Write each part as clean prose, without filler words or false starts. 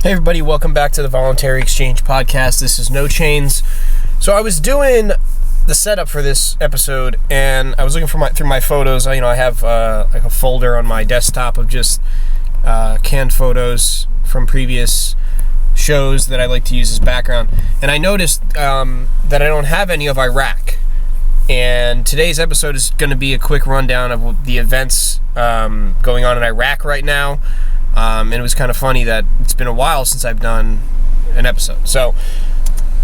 Hey everybody, welcome back to the Voluntary Exchange Podcast. This is No Chains. So I was doing the setup for this episode, and I was looking through my photos. I have like a folder on my desktop of just canned photos from previous shows that I like to use as background. And I noticed that I don't have any of Iraq. And today's episode is going to be a quick rundown of the events going on in Iraq right now. And it was kind of funny that it's been a while since I've done an episode. So,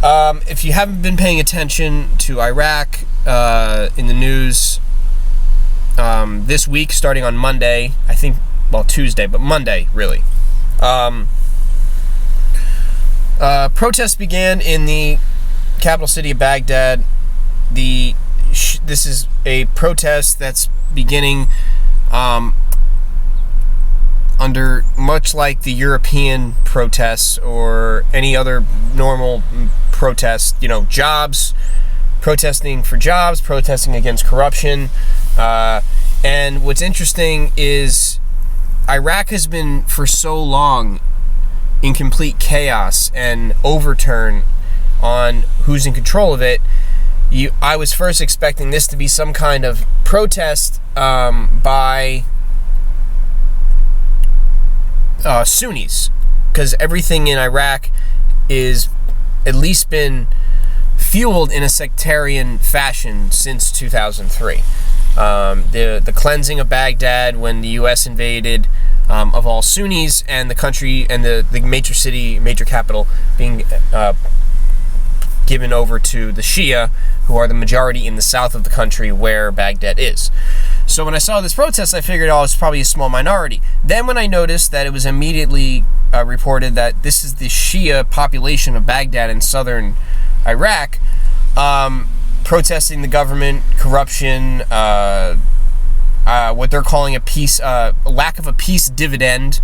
if you haven't been paying attention to Iraq in the news, this week, starting on Monday, Tuesday, but Monday, really. Protests began in the capital city of Baghdad. This is a protest that's beginning under much like the European protests or any other normal protest, jobs, protesting for jobs, protesting against corruption. And what's interesting is Iraq has been for so long in complete chaos and overturn on who's in control of it. I was first expecting this to be some kind of protest by Sunnis, because everything in Iraq is at least been fueled in a sectarian fashion since 2003. The cleansing of Baghdad when the U.S. invaded of all Sunnis, and the country and the major capital being given over to the Shia, who are the majority in the south of the country where Baghdad is. So when I saw this protest, I figured, it's probably a small minority. Then when I noticed that it was immediately reported that this is the Shia population of Baghdad in southern Iraq, protesting the government, corruption, what they're calling a lack of a peace dividend,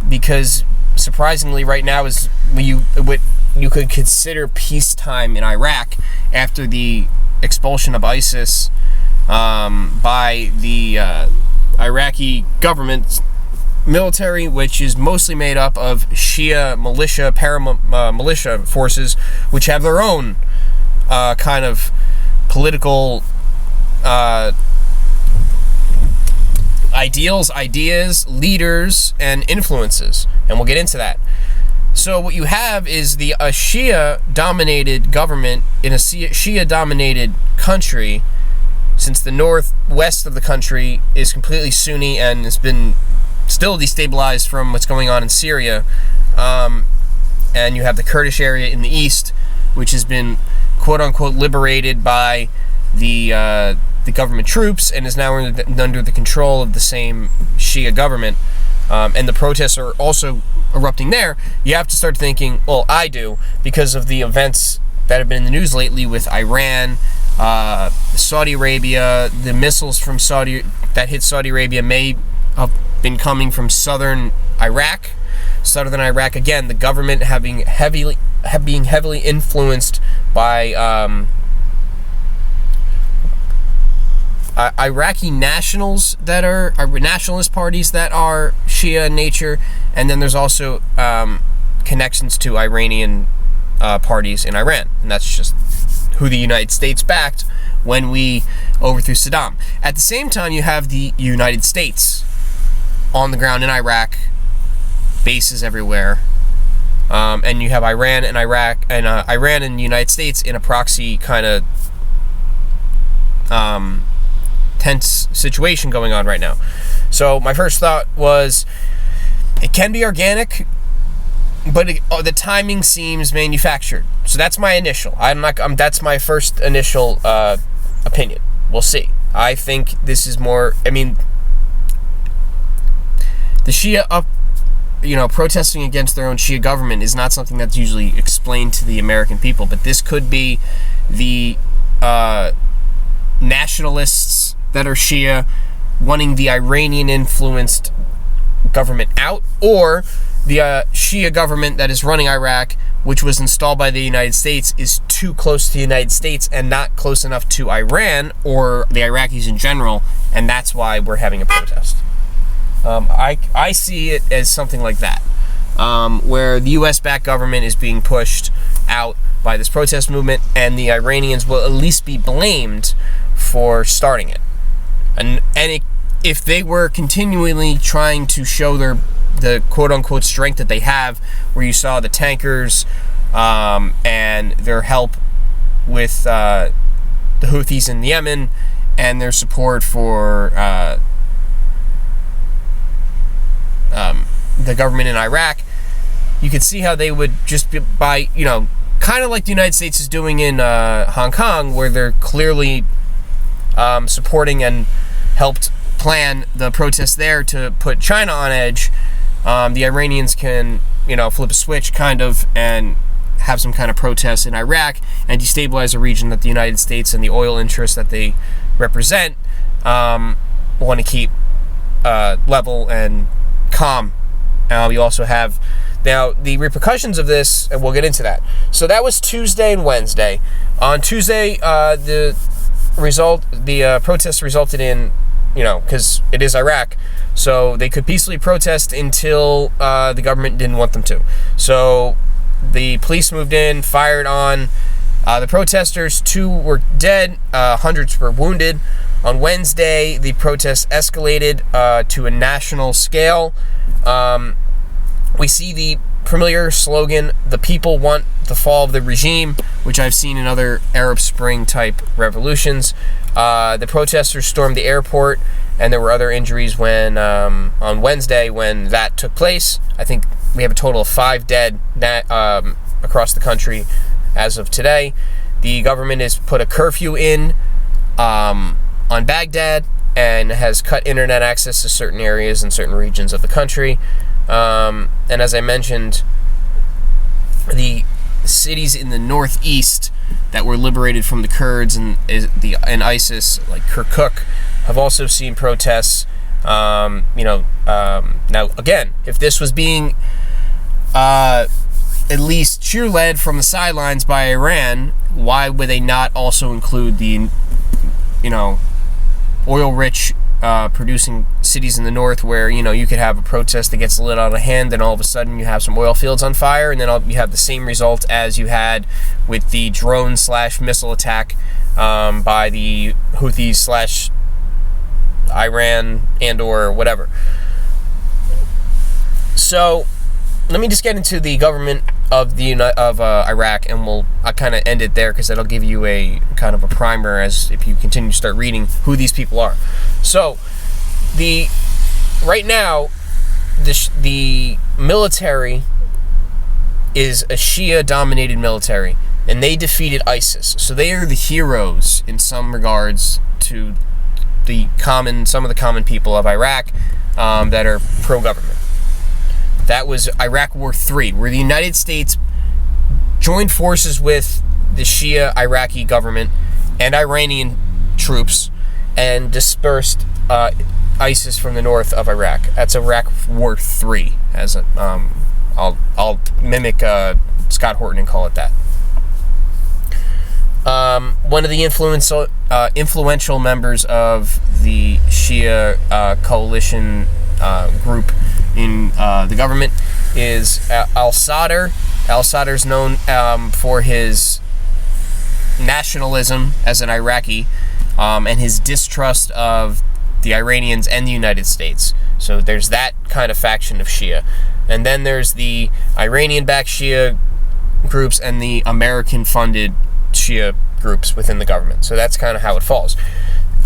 because surprisingly right now is what you could consider peacetime in Iraq after the expulsion of ISIS by the Iraqi government military, which is mostly made up of Shia militia, paramilitia forces, which have their own kind of political ideas, leaders, and influences. And we'll get into that. So what you have is a Shia-dominated government in a Shia-dominated country, since the northwest of the country is completely Sunni and has been still destabilized from what's going on in Syria. And you have the Kurdish area in the east, which has been quote-unquote liberated by the government troops and is now under the control of the same Shia government. And the protests are also erupting there. You have to start thinking, well, I do, because of the events that have been in the news lately with Iran, Saudi Arabia. The missiles from Saudi that hit Saudi Arabia may have been coming from southern Iraq. Again, the government being heavily influenced by Iraqi nationals that are nationalist parties that are Shia in nature, and then there's also connections to Iranian parties in Iran, and that's just who the United States backed when we overthrew Saddam. At the same time, you have the United States on the ground in Iraq, bases everywhere, and you have Iran and Iraq and Iran and the United States in a proxy kind of tense situation going on right now. So my first thought was it can be organic, but the timing seems manufactured. So that's my initial. That's my first initial opinion. We'll see. I think this is more. The Shia protesting against their own Shia government is not something that's usually explained to the American people. But this could be the nationalists that are Shia wanting the Iranian-influenced government out, or the Shia government that is running Iraq, which was installed by the United States, is too close to the United States and not close enough to Iran or the Iraqis in general, and that's why we're having a protest. I see it as something like that. where the U.S.-backed government is being pushed out by this protest movement, and the Iranians will at least be blamed for starting it. If they were continually trying to show the quote-unquote strength that they have, where you saw the tankers and their help with the Houthis in Yemen, and their support for the government in Iraq, you could see how they would just be by, kind of like the United States is doing in Hong Kong, where they're clearly supporting and helped plan the protests there to put China on edge. The Iranians can, flip a switch kind of and have some kind of protest in Iraq and destabilize a region that the United States and the oil interests that they represent want to keep level and calm. You also have now the repercussions of this, and we'll get into that. So that was Tuesday and Wednesday. On Tuesday, the protest resulted in, because it is Iraq, so they could peacefully protest until the government didn't want them to. So the police moved in, fired on the protesters. 2 were dead, hundreds were wounded. On Wednesday, the protest escalated to a national scale. We see the familiar slogan, "The people want the fall of the regime," which I've seen in other Arab Spring type revolutions. The protesters stormed the airport, and there were other injuries when on Wednesday when that took place. I think we have a total of 5 dead across the country as of today. The government has put a curfew in on Baghdad and has cut internet access to certain areas in certain regions of the country. And as I mentioned, the cities in the northeast that were liberated from the Kurds and ISIS, like Kirkuk, have also seen protests. Now, again, if this was being at least cheer-led from the sidelines by Iran, why would they not also include the, oil-rich producing cities in the north where, you could have a protest that gets lit out of hand, and all of a sudden you have some oil fields on fire, and then you have the same result as you had with the drone/missile attack by the Houthis/ Iran and or whatever. So let me just get into the government of Iraq, and I'll kind of end it there because that'll give you a kind of a primer as if you continue to start reading who these people are. So right now the military is a Shia-dominated military, and they defeated ISIS. So they are the heroes in some regards to some of the common people of Iraq that are pro-government. That was Iraq War III, where the United States joined forces with the Shia Iraqi government and Iranian troops and dispersed ISIS from the north of Iraq. That's Iraq War III. I'll mimic Scott Horton and call it that. One of the influential members of the Shia coalition group in the government is al-Sadr. Al-Sadr is known for his nationalism as an Iraqi and his distrust of the Iranians and the United States. So there's that kind of faction of Shia. And then there's the Iranian-backed Shia groups and the American-funded Shia groups within the government. So that's kind of how it falls.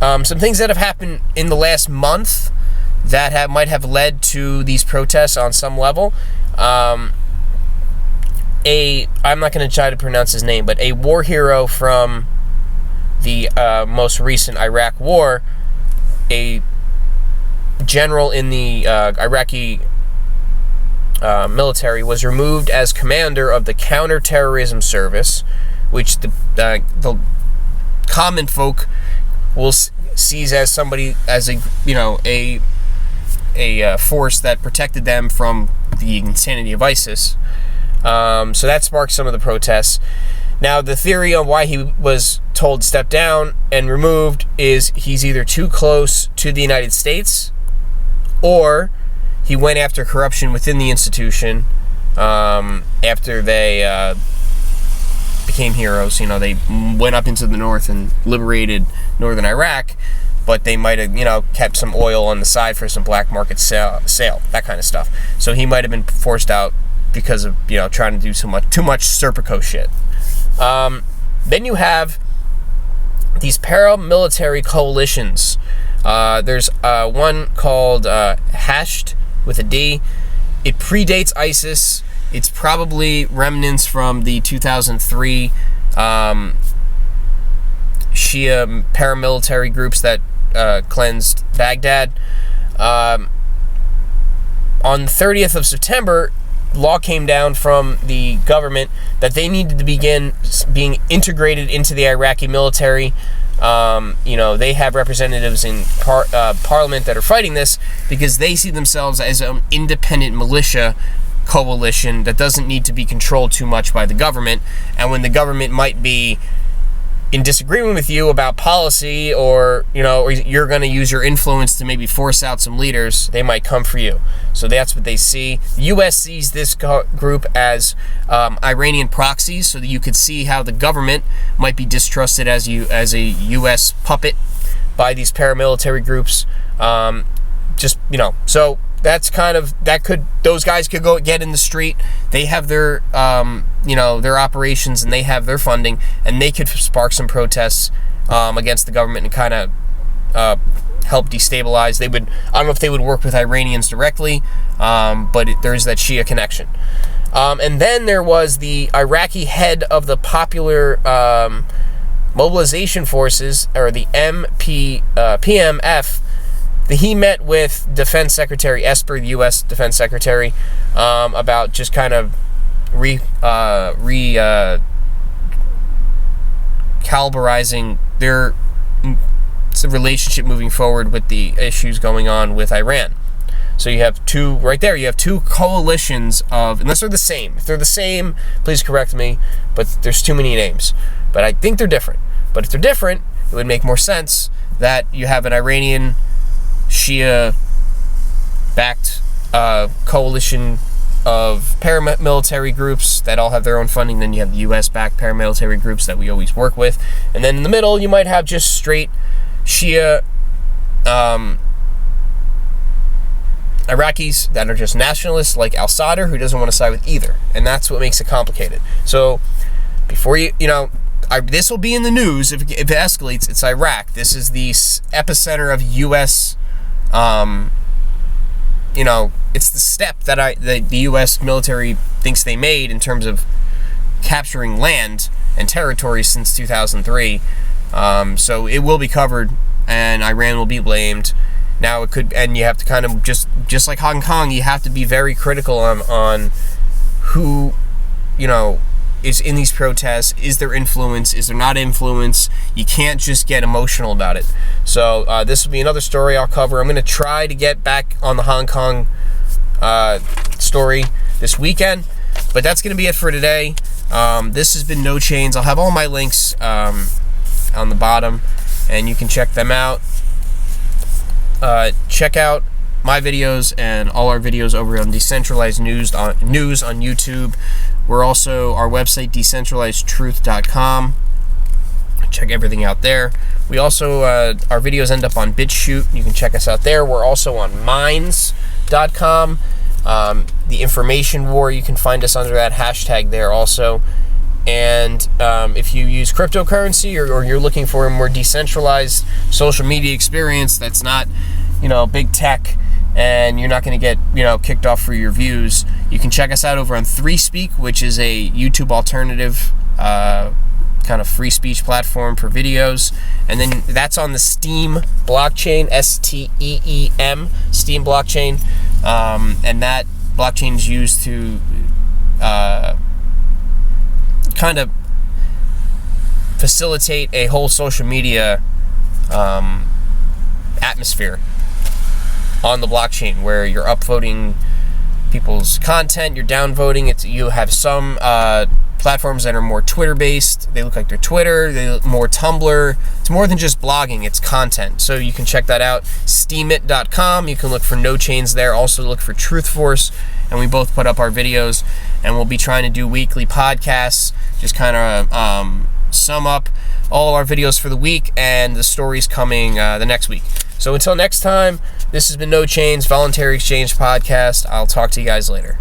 Some things that have happened in the last month that might have led to these protests on some level. I'm not going to try to pronounce his name, but a war hero from the most recent Iraq war, a general in the Iraqi military, was removed as commander of the counterterrorism service, which the common folk will sees as somebody as a force that protected them from the insanity of ISIS. So that sparked some of the protests. Now, the theory on why he was told to step down and removed is he's either too close to the United States, or he went after corruption within the institution after they became heroes. They went up into the north and liberated northern Iraq, but they might have, kept some oil on the side for some black market sale, that kind of stuff. So he might have been forced out because of, trying to do too much Serpico shit. Then you have these paramilitary coalitions. There's one called Hashed with a D. It predates ISIS. It's probably remnants from the 2003 Shia paramilitary groups that cleansed Baghdad. On the 30th of September, law came down from the government that they needed to begin being integrated into the Iraqi military. They have representatives in parliament that are fighting this because they see themselves as an independent militia coalition that doesn't need to be controlled too much by the government. And when the government might be in disagreement with you about policy, or you're going to use your influence to maybe force out some leaders, they might come for you. So that's what they see. The U.S. sees this group as Iranian proxies, so that you could see how the government might be distrusted as a U.S. puppet by these paramilitary groups. So that's kind of, those guys could go get in the street. They have their their operations, and they have their funding, and they could spark some protests against the government and kind of help destabilize. I don't know if they would work with Iranians directly, but there's that Shia connection. And then there was the Iraqi head of the Popular Mobilization Forces, or the PMF. He met with Defense Secretary Esper, the U.S. Defense Secretary, about just kind of calibrating their relationship moving forward with the issues going on with Iran. So you have two right there. You have two coalitions of, unless they're the same. If they're the same, please correct me. But there's too many names. But I think they're different. But if they're different, it would make more sense that you have an Iranian Shia-backed coalition of paramilitary groups that all have their own funding. Then you have the U.S.-backed paramilitary groups that we always work with. And then in the middle, you might have just straight Shia Iraqis that are just nationalists, like al-Sadr, who doesn't want to side with either. And that's what makes it complicated. So before this will be in the news if it escalates. It's Iraq. This is the epicenter of U.S. It's the step that the U.S. military thinks they made in terms of capturing land and territory since 2003. So it will be covered, and Iran will be blamed. Now it could, and you have to kind of just like Hong Kong, you have to be very critical on who, is in these protests. Is there influence? Is there not influence? You can't just get emotional about it. So this will be another story I'll cover. I'm going to try to get back on the Hong Kong story this weekend, but that's going to be it for today. This has been No Chains. I'll have all my links on the bottom, and you can check them out. Check out my videos and all our videos over on Decentralized News on YouTube. We're also, our website, decentralizedtruth.com. Check everything out there. We also, our videos end up on BitChute. You can check us out there. We're also on minds.com. The Information War, you can find us under that hashtag there also. And if you use cryptocurrency, or you're looking for a more decentralized social media experience that's not, big tech, and you're not going to get, kicked off for your views, you can check us out over on 3Speak, which is a YouTube alternative kind of free speech platform for videos. And then that's on the Steem blockchain, STEEM, Steem blockchain. And that blockchain is used to kind of facilitate a whole social media atmosphere on the blockchain, where you're upvoting people's content, you're downvoting. You have some platforms that are more Twitter based. They look like they're Twitter. They look more Tumblr. It's more than just blogging, it's content. So you can check that out. Steemit.com. You can look for No Chains there. Also look for Truth Force and we both put up our videos, and we'll be trying to do weekly podcasts, just kind of sum up all our videos for the week and the stories coming the next week. So until next time, this has been No Chains Voluntary Exchange Podcast. I'll talk to you guys later.